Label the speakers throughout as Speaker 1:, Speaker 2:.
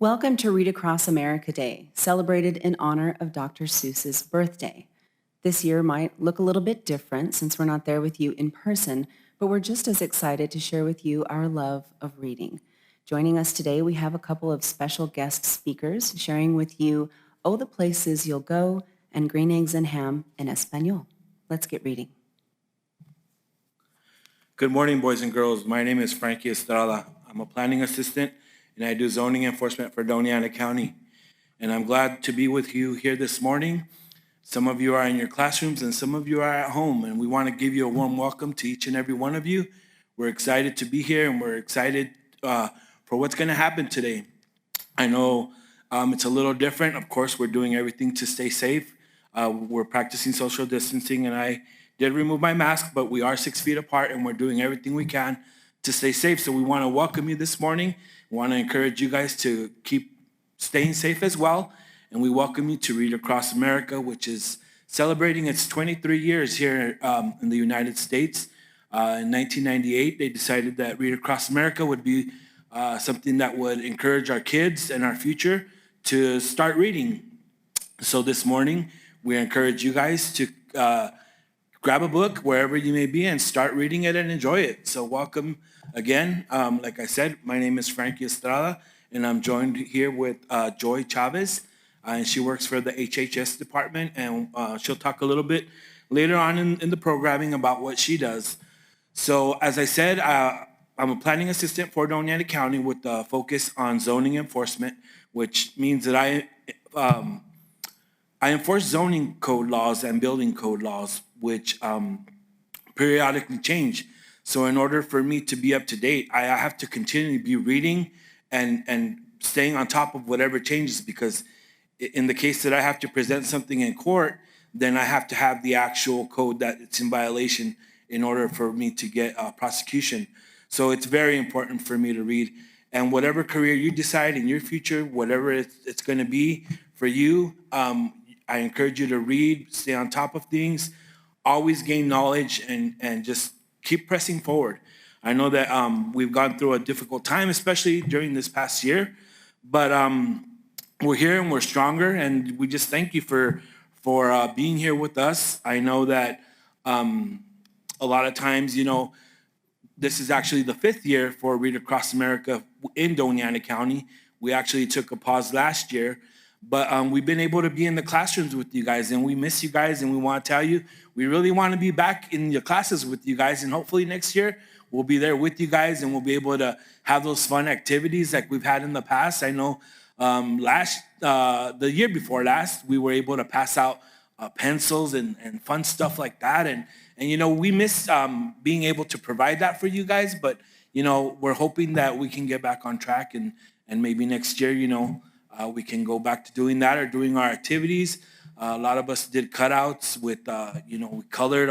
Speaker 1: Welcome to Read Across America Day, celebrated in honor of Dr. Seuss's birthday. This year might look a little bit different since we're not there with you in person, but we're just as excited to share with you our love of reading. Joining us today, we have a couple of special guest speakers sharing with you Oh, the Places You'll Go and Green Eggs and Ham in Espanol. Let's get reading.
Speaker 2: Good morning, boys and girls. My name is Frankie Estrada. I'm a planning assistant, and I do zoning enforcement for Doña Ana County. And I'm glad to be with you here this morning. Some of you are in your classrooms, and some of you are at home, and we want to give you a warm welcome to each and every one of you. We're excited to be here, and we're excited for what's going to happen today. I know it's a little different. Of course, we're doing everything to stay safe. We're practicing social distancing, and I did remove my mask, but we are 6 feet apart, and we're doing everything we can to stay safe. So we want to welcome you this morning. We want to encourage you guys to keep staying safe as well. And we welcome you to Read Across America, which is celebrating its 23 years here in the United States. In 1998, they decided that Read Across America would be something that would encourage our kids and our future to start reading. So this morning, we encourage you guys to grab a book wherever you may be and start reading it and enjoy it. So welcome again. Like I said, my name is Frankie Estrada, and I'm joined here with Joy Chavez, and she works for the HHS department, and she'll talk a little bit later on in the programming about what she does. So as I said, I'm a planning assistant for Doña Ana County with a focus on zoning enforcement, which means that I enforce zoning code laws and building code laws, which periodically change. So in order for me to be up to date, I have to continually be reading and staying on top of whatever changes, because in the case that I have to present something in court, then I have to have the actual code that it's in violation in order for me to get prosecution. So it's very important for me to read. And whatever career you decide in your future, whatever it's going to be for you, I encourage you to read, stay on top of things, always gain knowledge, and just keep pressing forward. I know that we've gone through a difficult time, especially during this past year, but we're here and we're stronger, and we just thank you for being here with us. I know that a lot of times, this is actually the 5th year for Read Across America in Doña Ana County. We actually took a pause last year, but we've been able to be in the classrooms with you guys, and we miss you guys, and we want to tell you we really want to be back in your classes with you guys, and hopefully next year we'll be there with you guys, and we'll be able to have those fun activities like we've had in the past. I know the year before last, we were able to pass out pencils and fun stuff like that, and we miss being able to provide that for you guys, but we're hoping that we can get back on track, and maybe next year, we can go back to doing that or doing our activities. A lot of us did cutouts with, we colored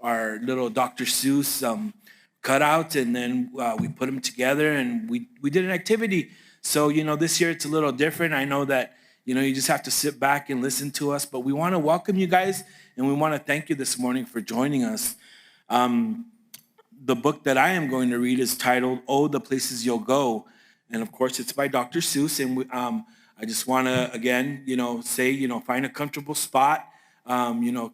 Speaker 2: our little Dr. Seuss cutouts, and then we put them together, and we did an activity. So, this year it's a little different. I know that, you just have to sit back and listen to us, but we want to welcome you guys, and we want to thank you this morning for joining us. The book that I am going to read is titled, Oh, the Places You'll Go. And of course, it's by Dr. Seuss. And I just want to, again, say, find a comfortable spot,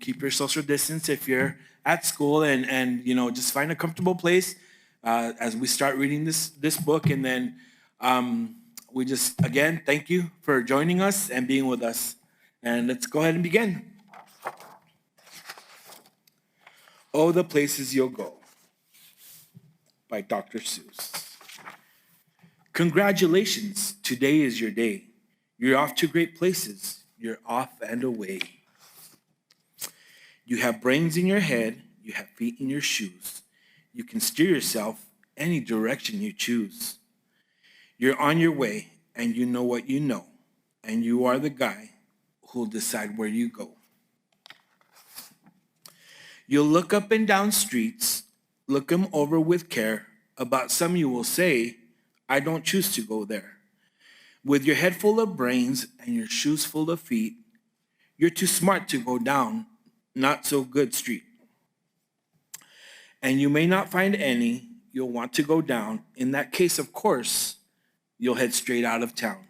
Speaker 2: keep your social distance if you're at school, and just find a comfortable place as we start reading this book. And then we just, again, thank you for joining us and being with us. And let's go ahead and begin. Oh, the Places You'll Go by Dr. Seuss. Congratulations, today is your day. You're off to great places. You're off and away. You have brains in your head. You have feet in your shoes. You can steer yourself any direction you choose. You're on your way, and you know what you know, and you are the guy who'll decide where you go. You'll look up and down streets, look them over with care. About some you will say, I don't choose to go there. With your head full of brains and your shoes full of feet, you're too smart to go down not so good street. And you may not find any you'll want to go down. In that case, of course, you'll head straight out of town.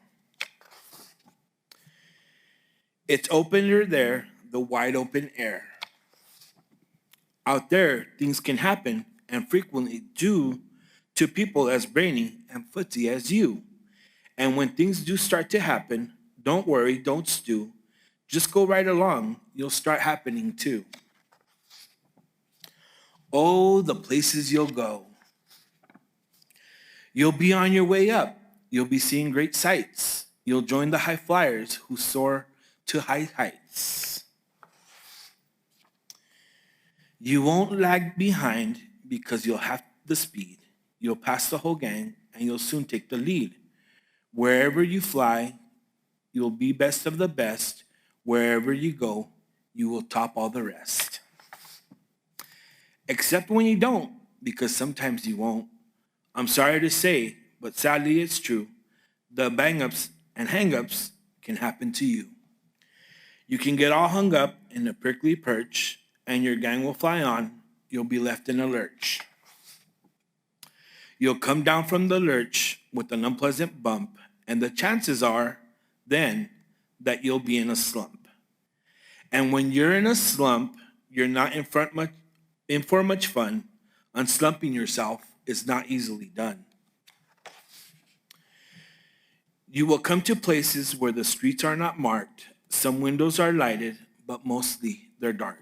Speaker 2: It's opener there, the wide open air. Out there, things can happen, and frequently do, to people as brainy and footsy as you. And when things do start to happen, don't worry, don't stew. Just go right along, you'll start happening too. Oh, the places you'll go. You'll be on your way up. You'll be seeing great sights. You'll join the high flyers who soar to high heights. You won't lag behind because you'll have the speed. You'll pass the whole gang and you'll soon take the lead. Wherever you fly, you'll be best of the best. Wherever you go, you will top all the rest. Except when you don't, because sometimes you won't. I'm sorry to say, but sadly it's true. The bang-ups and hang-ups can happen to you. You can get all hung up in a prickly perch, and your gang will fly on. You'll be left in a lurch. You'll come down from the lurch with an unpleasant bump, and the chances are, then, that you'll be in a slump. And when you're in a slump, you're not in for much fun. Unslumping yourself is not easily done. You will come to places where the streets are not marked. Some windows are lighted, but mostly they're dark.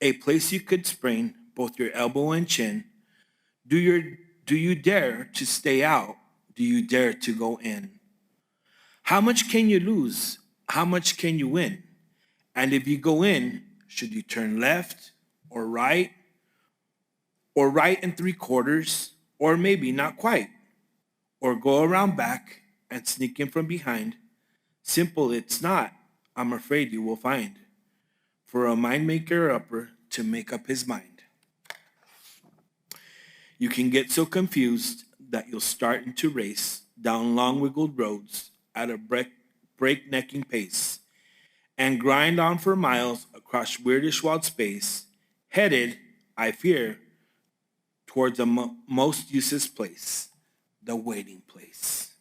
Speaker 2: A place you could sprain both your elbow and chin. Do you dare to stay out? Do you dare to go in? How much can you lose? How much can you win? And if you go in, should you turn left or right and 3/4, or maybe not quite, or go around back and sneak in from behind? Simple it's not, I'm afraid you will find, for a mind maker upper to make up his mind. You can get so confused that you'll start into race down long wiggled roads at a breaknecking pace and grind on for miles across weirdish wild space, headed, I fear, towards the most useless place, the waiting place.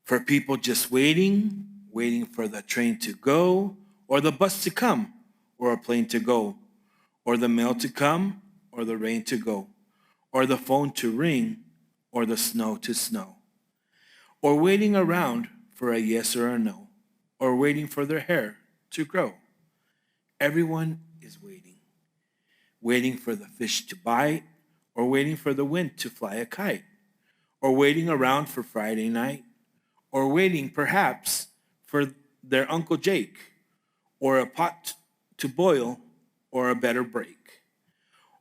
Speaker 2: For people just waiting for the train to go, or the bus to come, or a plane to go, or the mail to come, or the rain to go, or the phone to ring, or the snow to snow, or waiting around for a yes or a no, or waiting for their hair to grow. Everyone is waiting for the fish to bite, or waiting for the wind to fly a kite, or waiting around for Friday night, or waiting perhaps for their Uncle Jake, or a pot to boil, or a better break,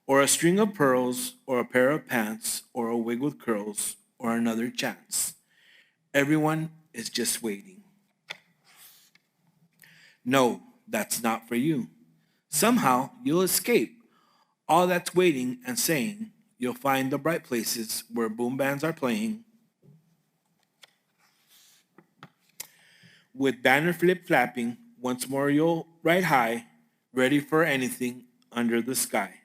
Speaker 2: or a string of pearls, or a pair of pants, or a wig with curls, or another chance. Everyone is just waiting. No, that's not for you. Somehow you'll escape all that's waiting and saying. You'll find the bright places where boom bands are playing, with banner flip flapping. Once more you'll ride high, ready for anything under the sky.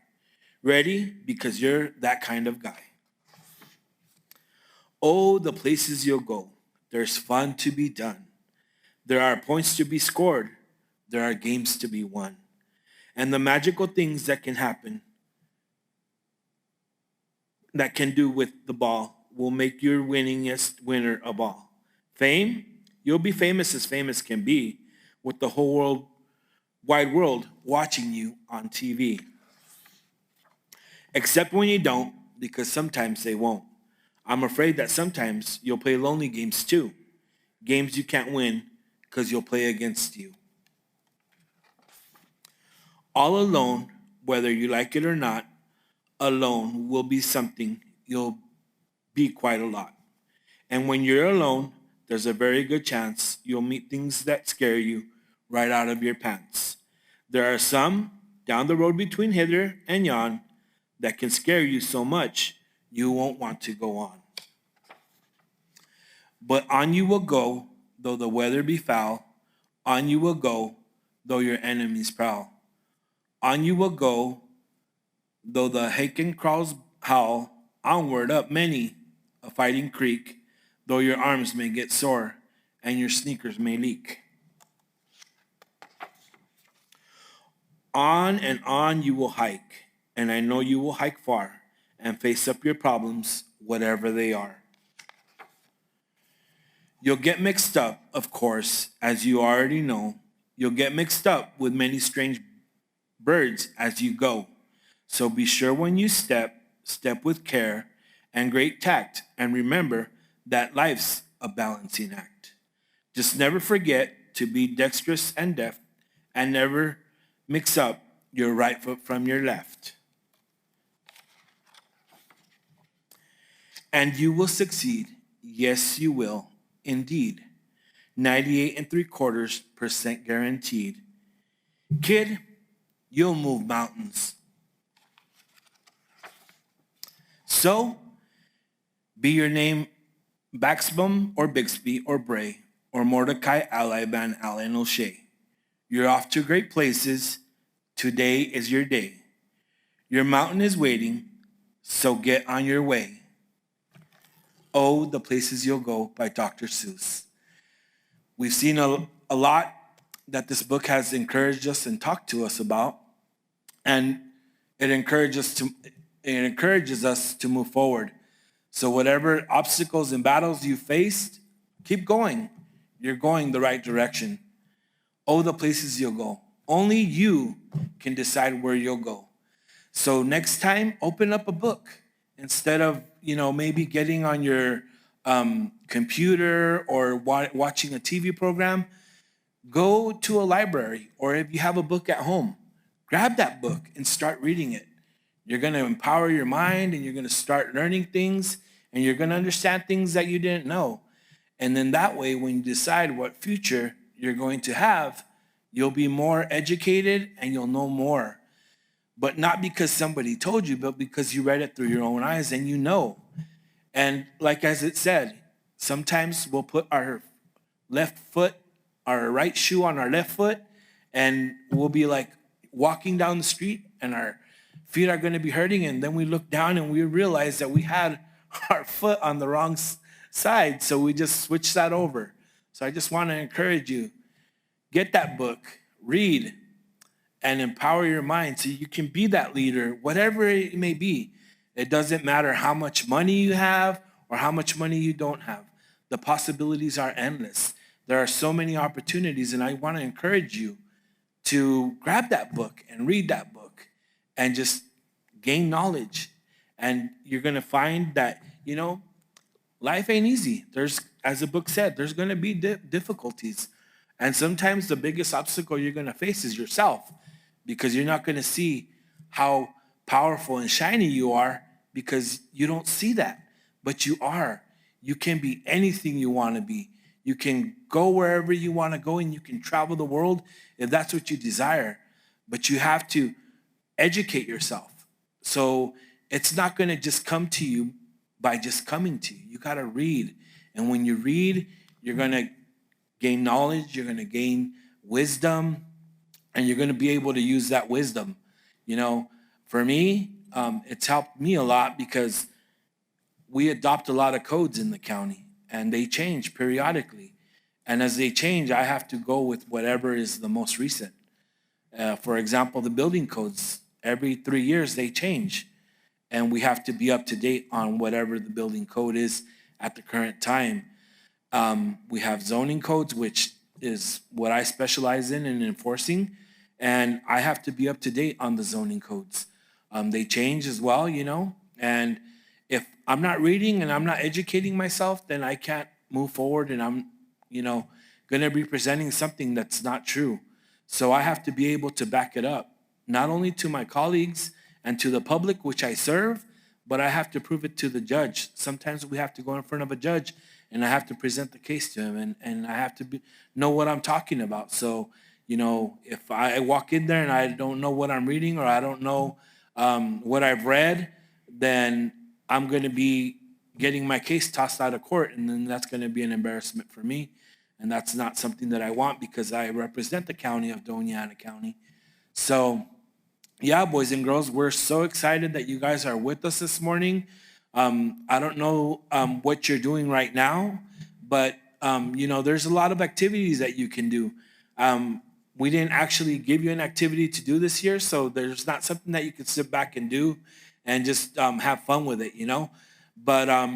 Speaker 2: Ready because you're that kind of guy. Oh, the places you'll go. There's fun to be done. There are points to be scored. There are games to be won. And the magical things that can happen, that can do with the ball, will make your winningest winner of all. Fame? You'll be famous as famous can be, with the whole wide world watching you on TV. Except when you don't, because sometimes they won't. I'm afraid that sometimes you'll play lonely games too. Games you can't win because you'll play against you. All alone, whether you like it or not, alone will be something you'll be quite a lot. And when you're alone, there's a very good chance you'll meet things that scare you right out of your pants. There are some down the road between hither and yon that can scare you so much you won't want to go on. But on you will go, though the weather be foul. On you will go, though your enemies prowl. On you will go, though the Haken crawls howl. Onward up many a fighting creek, though your arms may get sore and your sneakers may leak. On and on you will hike, and I know you will hike far and face up your problems, whatever they are. You'll get mixed up, of course, as you already know. You'll get mixed up with many strange birds as you go. So be sure when you step with care and great tact, and remember that life's a balancing act. Just never forget to be dexterous and deft, and never mix up your right foot from your left. And you will succeed. Yes, you will, indeed. 98.75% guaranteed. Kid, you'll move mountains. So, be your name Baxbum or Bixby or Bray or Mordecai Ally Van Allen O'Shea. You're off to great places. Today is your day. Your mountain is waiting, so get on your way. Oh, the Places You'll Go by Dr. Seuss. We've seen a lot that this book has encouraged us and talked to us about, and it encourages us to move forward. So whatever obstacles and battles you faced, keep going. You're going the right direction. Oh, the places you'll go. Only you can decide where you'll go. So next time, open up a book instead of, maybe getting on your computer or watching a TV program. Go to a library, or if you have a book at home, grab that book and start reading it. You're going to empower your mind, and you're going to start learning things, and you're going to understand things that you didn't know. And then that way, when you decide what future you're going to have, you'll be more educated and you'll know more. But not because somebody told you, but because you read it through your own eyes and you know. And like as it said, sometimes we'll put our right shoe on our left foot, and we'll be like walking down the street and our feet are going to be hurting, and then we look down and we realize that we had our foot on the wrong side, so we just switched that over. So I just want to encourage you, get that book, read, and empower your mind so you can be that leader, whatever it may be. It doesn't matter how much money you have or how much money you don't have. The possibilities are endless. There are so many opportunities, and I want to encourage you to grab that book and read that book and just gain knowledge. And you're going to find that, life ain't easy. As the book said, there's going to be difficulties. And sometimes the biggest obstacle you're going to face is yourself, because you're not going to see how powerful and shiny you are because you don't see that. But you are. You can be anything you want to be. You can go wherever you want to go, and you can travel the world if that's what you desire. But you have to educate yourself. So it's not going to just come to you by just coming to you. You got to read. And when you read, you're going to gain knowledge, you're going to gain wisdom, and you're going to be able to use that wisdom. For me, it's helped me a lot because we adopt a lot of codes in the county, and they change periodically. And as they change, I have to go with whatever is the most recent. For example, the building codes, every 3 years they change, and we have to be up to date on whatever the building code is at the current time. We have zoning codes, which is what I specialize in enforcing, and I have to be up to date on the zoning codes. They change as well, and if I'm not reading and I'm not educating myself, then I can't move forward, and I'm, going to be presenting something that's not true. So I have to be able to back it up, not only to my colleagues and to the public, which I serve, but I have to prove it to the judge. Sometimes we have to go in front of a judge, and I have to present the case to him, and I have to know what I'm talking about. So, if I walk in there and I don't know what I'm reading, or I don't know what I've read, then I'm going to be getting my case tossed out of court, and then that's going to be an embarrassment for me. And that's not something that I want, because I represent the county of Doña Ana County. So, yeah, boys and girls, we're so excited that you guys are with us this morning. I don't know what you're doing right now, but there's a lot of activities that you can do. We didn't actually give you an activity to do this year, so there's not something that you can sit back and do and just have fun with it. But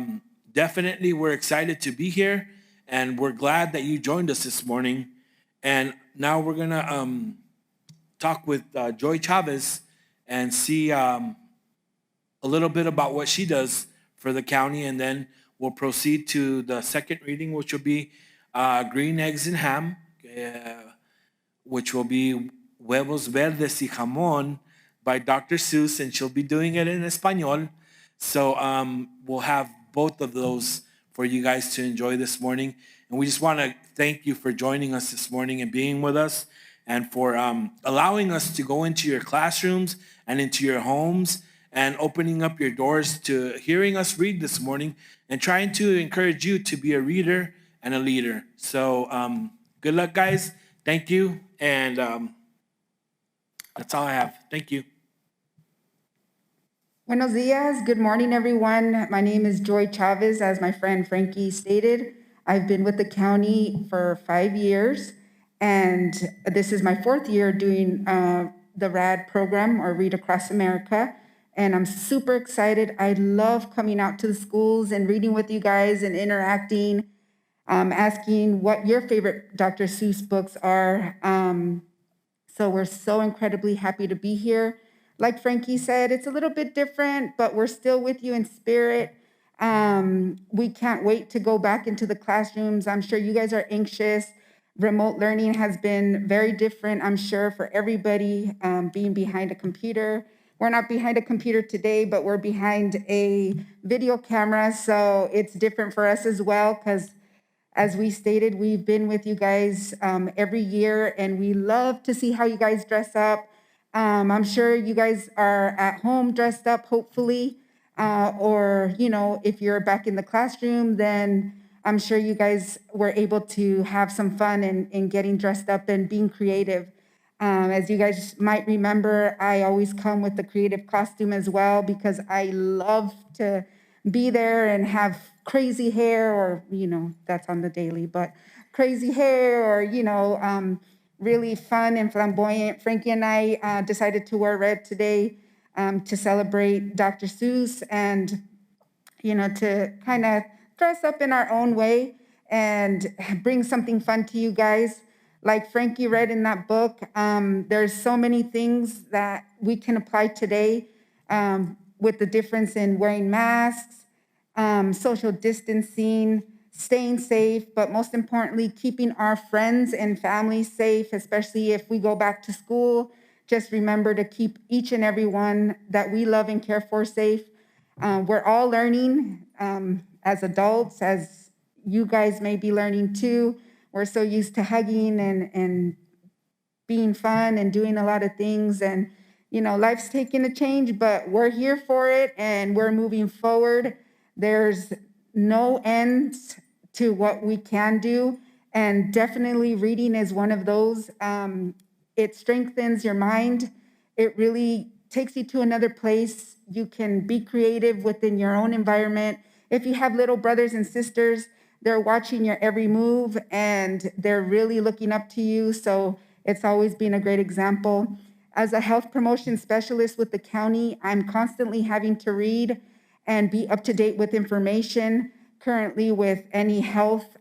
Speaker 2: definitely, we're excited to be here, and we're glad that you joined us this morning. And now we're gonna talk with Joy Chavez and see a little bit about what she does for the county, and then we'll proceed to the second reading, which will be green eggs and ham, which will be huevos verdes y jamón by Dr. Seuss, and she'll be doing it in Espanol. So we'll have both of those for you guys to enjoy this morning. And we just want to thank you for joining us this morning and being with us, and for allowing us to go into your classrooms and into your homes and opening up your doors to hearing us read this morning and trying to encourage you to be a reader and a leader. So good luck, guys. Thank you. And that's all I have. Thank you.
Speaker 3: Buenos dias. Good morning, everyone. My name is Joy Chavez, as my friend Frankie stated. I've been with the county for 5 years, and this is my 4th year doing the RAD program, or Read Across America, and I'm super excited. I love coming out to the schools and reading with you guys and interacting, asking what your favorite Dr. Seuss books are. So we're so incredibly happy to be here. Like Frankie said, it's a little bit different, but we're still with you in spirit. We can't wait to go back into the classrooms. I'm sure you guys are anxious. Remote learning has been very different, I'm sure, for everybody, being behind a computer. We're not behind a computer today, but we're behind a video camera, so it's different for us as well, because as we stated, we've been with you guys every year, and we love to see how you guys dress up. I'm sure you guys are at home dressed up, hopefully, or, if you're back in the classroom, then I'm sure you guys were able to have some fun in getting dressed up and being creative. As you guys might remember, I always come with the creative costume as well, because I love to be there and have crazy hair, or, that's on the daily, but crazy hair, or, really fun and flamboyant. Frankie and I decided to wear red today to celebrate Dr. Seuss, and, to kind of dress up in our own way and bring something fun to you guys. Like Frankie read in that book, there's so many things that we can apply today, with the difference in wearing masks, social distancing, staying safe, but most importantly, keeping our friends and family safe, especially if we go back to school. Just remember to keep each and every one that we love and care for safe. We're all learning as adults, as you guys may be learning too. We're so used to hugging and being fun and doing a lot of things, and life's taking a change, but we're here for it and we're moving forward. There's no end to what we can do, and definitely reading is one of those. It strengthens your mind. It really takes you to another place. You can be creative within your own environment. If you have little brothers and sisters, they're watching your every move and they're really looking up to you. So it's always been a great example. As a health promotion specialist with the county, I'm constantly having to read and be up to date with information, currently with any health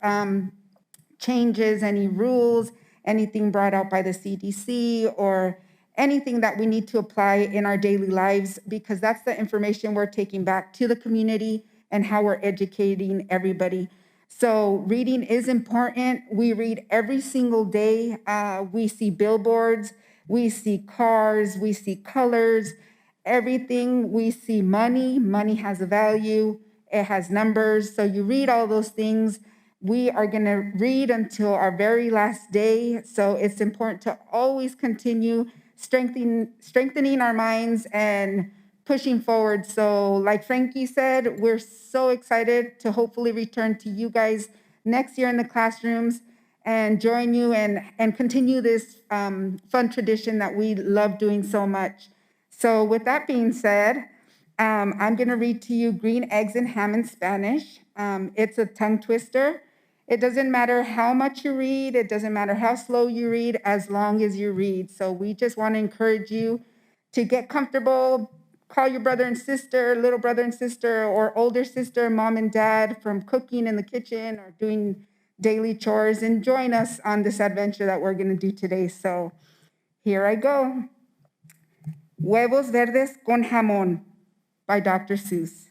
Speaker 3: changes, any rules, anything brought out by the CDC, or anything that we need to apply in our daily lives, because that's the information we're taking back to the community and how we're educating everybody. So reading is important. We read every single day. We see billboards, we see cars, we see colors, everything. We see money. Money has a value. It has numbers. So you read all those things. We are going to read until our very last day. So it's important to always continue strengthening our minds and pushing forward. So like Frankie said, we're so excited to hopefully return to you guys next year in the classrooms and join you and continue this fun tradition that we love doing so much. So with that being said, I'm going to read to you Green Eggs and Ham in Spanish. It's a tongue twister, It doesn't matter how much you read. It doesn't matter how slow you read, as long as you read. So we just want to encourage you to get comfortable. Call your brother and sister, little brother and sister, or older sister, mom and dad, from cooking in the kitchen or doing daily chores, and join us on this adventure that we're going to do today. So here I go. Huevos Verdes con Jamón by Dr. Seuss.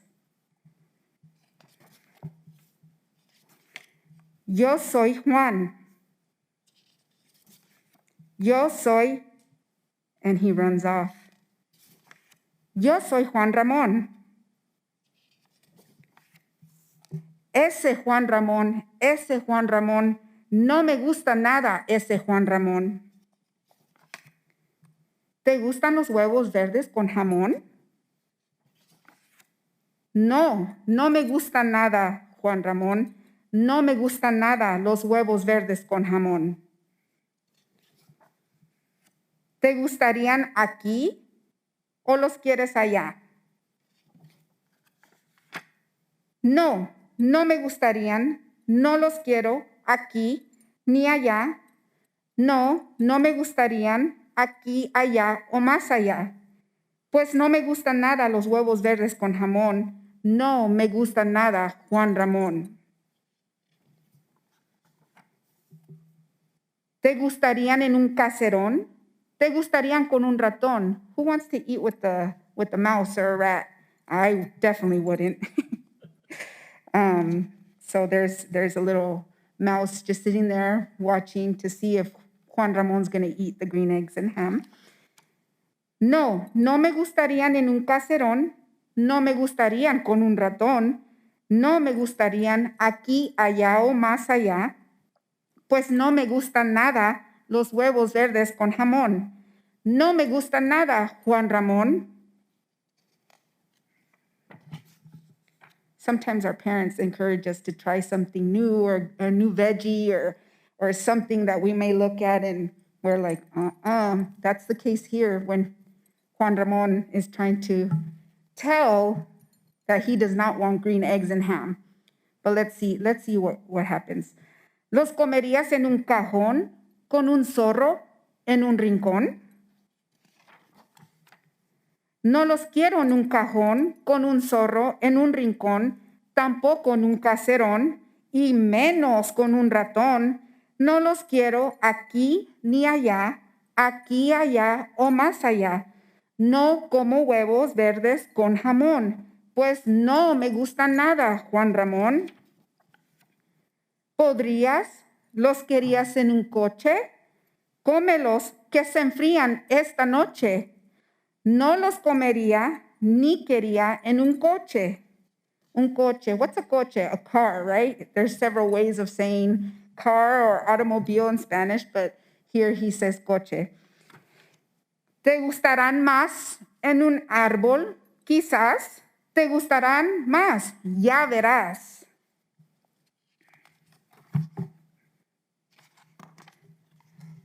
Speaker 3: Yo soy Juan. Yo soy, and he runs off. Yo soy Juan Ramón. Ese Juan Ramón, no me gusta nada ese Juan Ramón. ¿Te gustan los huevos verdes con jamón? No, no me gusta nada, Juan Ramón. No me gustan nada los huevos verdes con jamón. ¿Te gustarían aquí o los quieres allá? No, no me gustarían, no los quiero aquí ni allá. No, no me gustarían aquí, allá o más allá. Pues no me gustan nada los huevos verdes con jamón. No me gusta nada, Juan Ramón. ¿Te gustarían en un caserón? ¿Te gustarían con un ratón? Who wants to eat with a mouse or a rat? I definitely wouldn't. So there's a little mouse just sitting there watching to see if Juan Ramon's going to eat the green eggs and ham. No, no me gustarían en un caserón. No me gustarían con un ratón. No me gustarían aquí, allá o más allá. Pues no me gustan nada los huevos verdes con jamón. No me gusta nada, Juan Ramón. Sometimes our parents encourage us to try something new or a new veggie or something that we may look at and we're like, That's the case here when Juan Ramón is trying to tell that he does not want green eggs and ham. But let's see what happens. ¿Los comerías en un cajón con un zorro en un rincón? No los quiero en un cajón con un zorro en un rincón, tampoco en un caserón, y menos con un ratón. No los quiero aquí ni allá, aquí, allá o más allá. No como huevos verdes con jamón, pues no me gusta nada, Juan Ramón. ¿Podrías? ¿Los querías en un coche? Cómelos, que se enfrían esta noche. No los comería ni quería en un coche. Un coche. What's a coche? A car, right? There's several ways of saying car or automobile in Spanish, but here he says coche. ¿Te gustarán más en un árbol? Quizás. ¿Te gustarán más? Ya verás.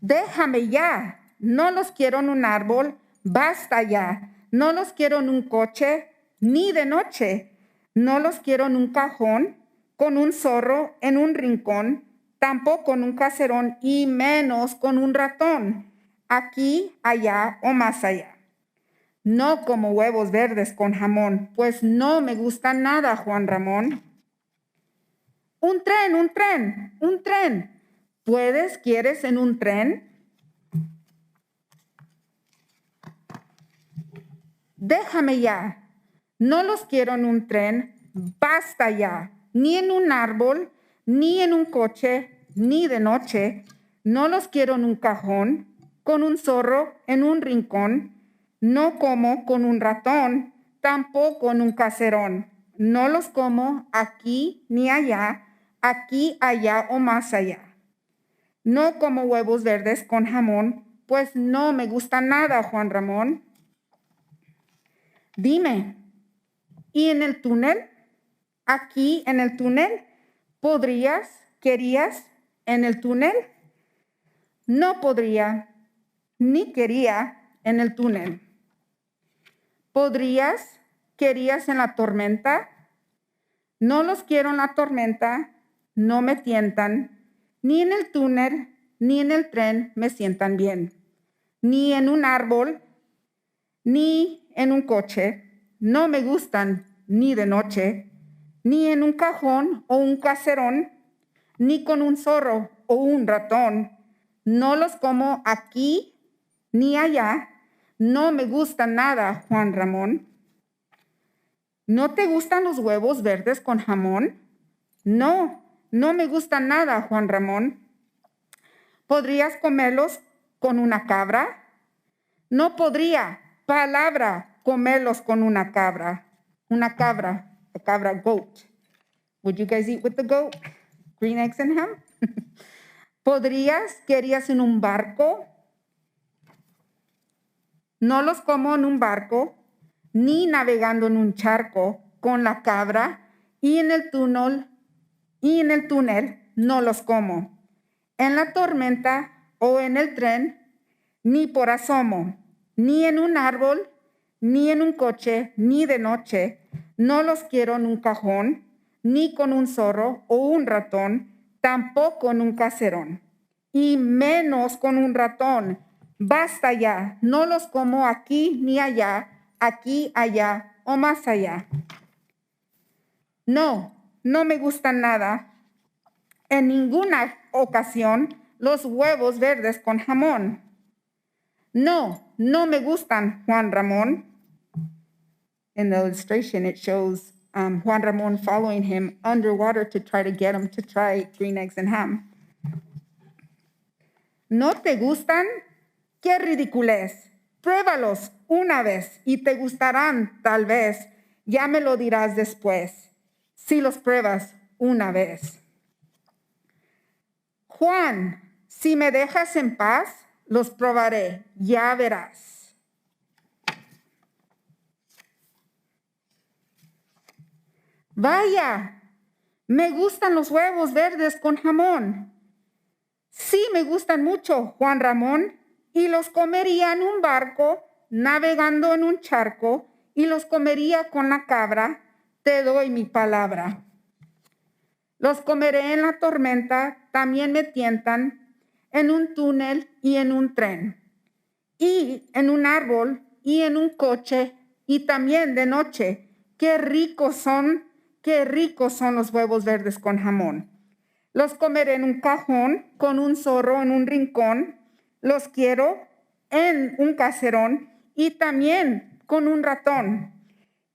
Speaker 3: Déjame ya. No los quiero en un árbol. Basta ya. No los quiero en un coche, ni de noche. No los quiero en un cajón, con un zorro en un rincón, tampoco en un caserón y menos con un ratón, aquí, allá o más allá. No como huevos verdes con jamón, pues no me gusta nada, Juan Ramón. Un tren, un tren, un tren. ¿Quieres en un tren? Déjame ya. No los quiero en un tren. Basta ya. Ni en un árbol, ni en un coche, ni de noche. No los quiero en un cajón, con un zorro en un rincón. No como con un ratón, tampoco en un caserón. No los como aquí ni allá, aquí, allá o más allá. No como huevos verdes con jamón, pues no me gusta nada, Juan Ramón. Dime, ¿y en el túnel? Aquí en el túnel, querías en el túnel? No podría, ni quería en el túnel. ¿Querías en la tormenta? No los quiero en la tormenta, no me tientan, ni en el túnel, ni en el tren me sientan bien, ni en un árbol, ni en un coche, no me gustan ni de noche, ni en un cajón o un caserón, ni con un zorro o un ratón. No los como aquí ni allá, no me gusta nada, Juan Ramón. ¿No te gustan los huevos verdes con jamón? No, no me gusta nada, Juan Ramón. ¿Podrías comerlos con una cabra? No podría, palabra, comerlos con una cabra. Una cabra, a cabra, goat. Would you guys eat with the goat? Green eggs and ham? ¿Querías en un barco? No los como en un barco, ni navegando en un charco con la cabra, y en el túnel no los como. En la tormenta o en el tren, ni por asomo, ni en un árbol, ni en un coche, ni de noche. No los quiero en un cajón, ni con un zorro o un ratón, tampoco en un caserón, y menos con un ratón. Basta ya, no los como aquí ni allá, aquí, allá o más allá. No, no me gustan nada. En ninguna ocasión los huevos verdes con jamón. No, no me gustan, Juan Ramón. In the illustration, it shows Juan Ramón following him underwater to try to get him to try green eggs and ham. ¿No te gustan? ¡Qué ridiculez! Pruébalos una vez y te gustarán, tal vez. Ya me lo dirás después, si los pruebas una vez. Juan, si me dejas en paz, los probaré, ya verás. Vaya, me gustan los huevos verdes con jamón. Sí, me gustan mucho, Juan Ramón, y los comería en un barco, navegando en un charco, y los comería con la cabra, te doy mi palabra. Los comeré en la tormenta, también me tientan, en un túnel y en un tren, y en un árbol y en un coche, y también de noche. Qué ricos son los huevos verdes con jamón. Los comeré en un cajón, con un zorro en un rincón. Los quiero en un caserón y también con un ratón.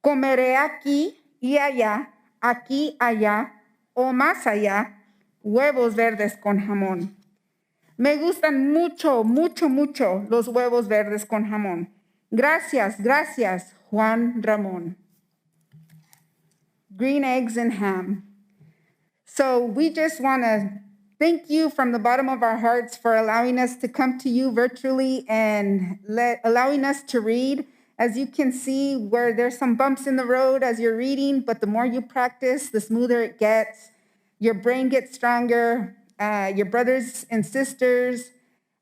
Speaker 3: Comeré aquí y allá, aquí, allá o más allá, huevos verdes con jamón. Me gustan mucho, mucho, mucho los huevos verdes con jamón. Gracias, gracias, Juan Ramón. Green eggs and ham. So we just want to thank you from the bottom of our hearts for allowing us to come to you virtually and allowing us to read. As you can see, where there's some bumps in the road as you're reading, but the more you practice, the smoother it gets. Your brain gets stronger. Your brothers and sisters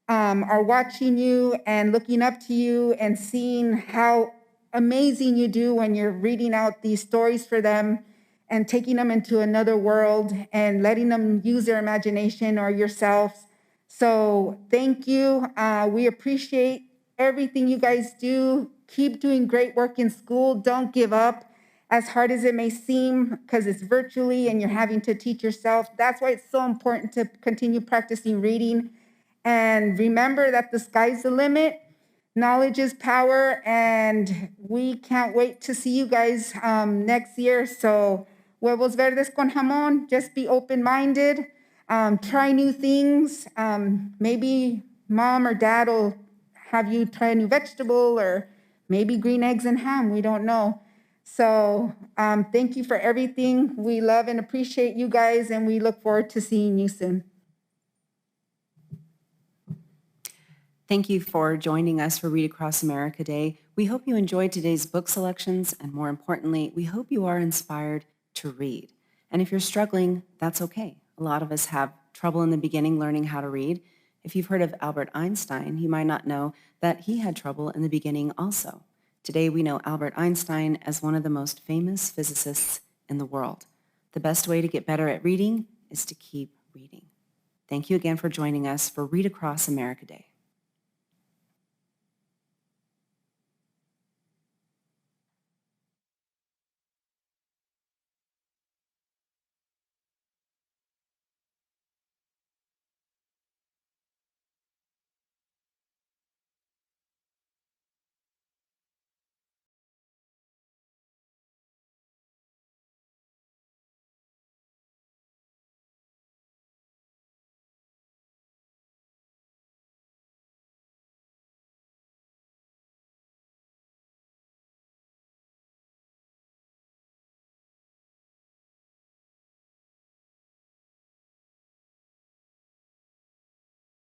Speaker 3: are watching you and looking up to you and seeing how amazing you do when you're reading out these stories for them and taking them into another world and letting them use their imagination or yourselves. So thank you. We appreciate everything you guys do. Keep doing great work in school. Don't give up, as hard as it may seem, because it's virtually and you're having to teach yourself. That's why it's so important to continue practicing reading. And remember that the sky's the limit. Knowledge is power, and we can't wait to see you guys next year. So huevos verdes con jamón, just be open-minded, try new things. Maybe mom or dad will have you try a new vegetable, or maybe green eggs and ham, we don't know. So thank you for everything. We love and appreciate you guys, and we look forward to seeing you soon.
Speaker 1: Thank you for joining us for Read Across America Day. We hope you enjoyed today's book selections, and more importantly, we hope you are inspired to read. And if you're struggling, that's okay. A lot of us have trouble in the beginning learning how to read. If you've heard of Albert Einstein, you might not know that he had trouble in the beginning also. Today, we know Albert Einstein as one of the most famous physicists in the world. The best way to get better at reading is to keep reading. Thank you again for joining us for Read Across America Day.